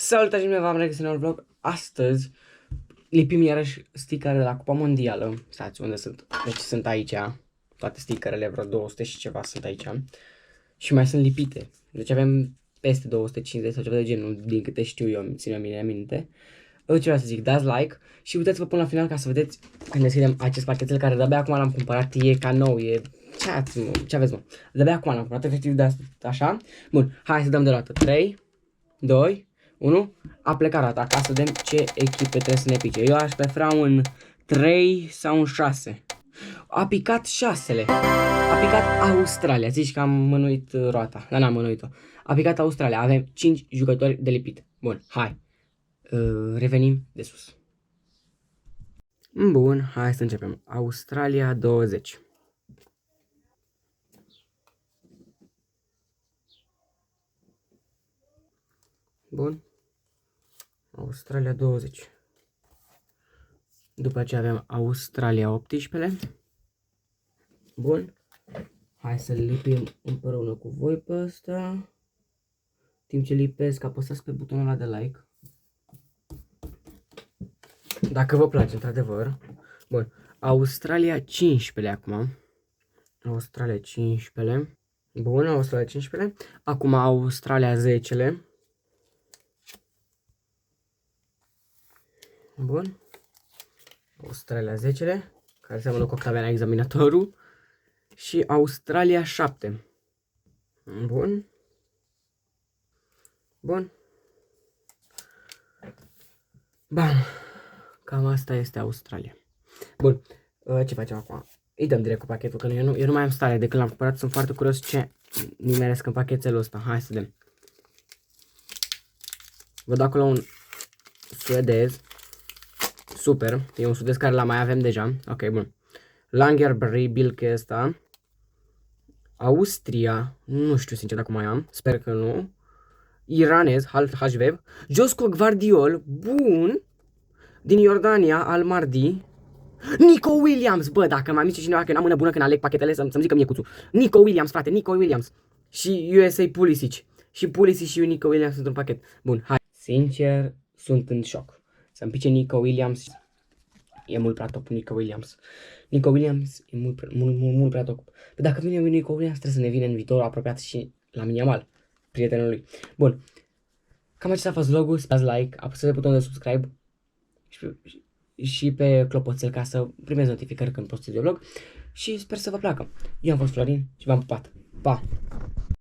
Salutare, bine v-am regăsit în nou vlog. Astăzi lipim iarăși stickerele de la Cupa Mondială. Stați, unde sunt? Deci sunt aici. Toate stickerele, vreo 200 și ceva sunt aici. Și mai sunt lipite. Deci avem peste 250 sau ceva de genul, din câte știu eu, ține mine minte. Ce vreau să zic, dați like și uitați-vă până la final ca să vedeți când deschidem acest pachetel care de-abia acum l-am cumpărat, e ca nou, e... Ce aveți, mă? De-abia acum l-am cumpărat, efectiv de asta, așa. Bun, hai să dăm de dată. 3, 2, 1, a plecat rata, ca să vedem ce echipe trebuie să ne pice. Eu aș prefera un 3 sau un 6. A picat 6-le. A picat Australia. Zici că am mânuit roata, dar n-am mânuit-o. A picat Australia. Avem 5 jucători de lipit. Bun, hai. Revenim de sus. Bun, hai să începem. Australia 20. Bun. Australia 20. După aceea avem Australia 18. Bun. Hai să lipim împreună cu voi pe ăsta. Timp ce lipesc, apăsați pe butonul ăla de like. Dacă vă place, într-adevăr. Bun. Australia 15 acum. Australia 15. Bun, Australia 15. Acum Australia 10. Bun. Australia 10, care seamănă cu Octavian examinatorul. Și Australia 7. Bun. Bun. Bam. Cam asta este Australia. Bun. Ce facem acum? Îi dăm direct cu pachetul, că eu nu mai am stare de când l-am cumpărat. Sunt foarte curios ce nimeresc în pachetelul ăsta. Hai să vedem. Văd acolo un suedez. Super. E un suedez care l mai avem deja. Ok, bun. Langerberry, Bilke ăsta. Austria. Nu știu sincer dacă mai am. Sper că nu. Iranez, HVV. Josko Gvardiol. Bun. Din Iordania, Almardi. Nico Williams. Bă, dacă mai mici cineva că n-am mână bună când aleg pachetele, să-mi zică mie cuțu. Nico Williams, frate, Nico Williams. Și USA Pulisic. Și Pulisic și Nico Williams într-un pachet. Bun, hai. Sincer, sunt în șoc. Să-mi pice Nico Williams. E mult prea top Nico Williams. Nico Williams e mult prea top. Păi dacă vine Nico Williams, trebuie să ne vină în viitorul apropiat și la Yamal, prietenul lui. Bun. Cam acesta a fost vlogul. Dați like, apăsați pe butonul de subscribe și pe clopoțel ca să primeți notificări când postez eu vlog. Și sper să vă placă. Eu am fost Florin și v-am pupat. Pa!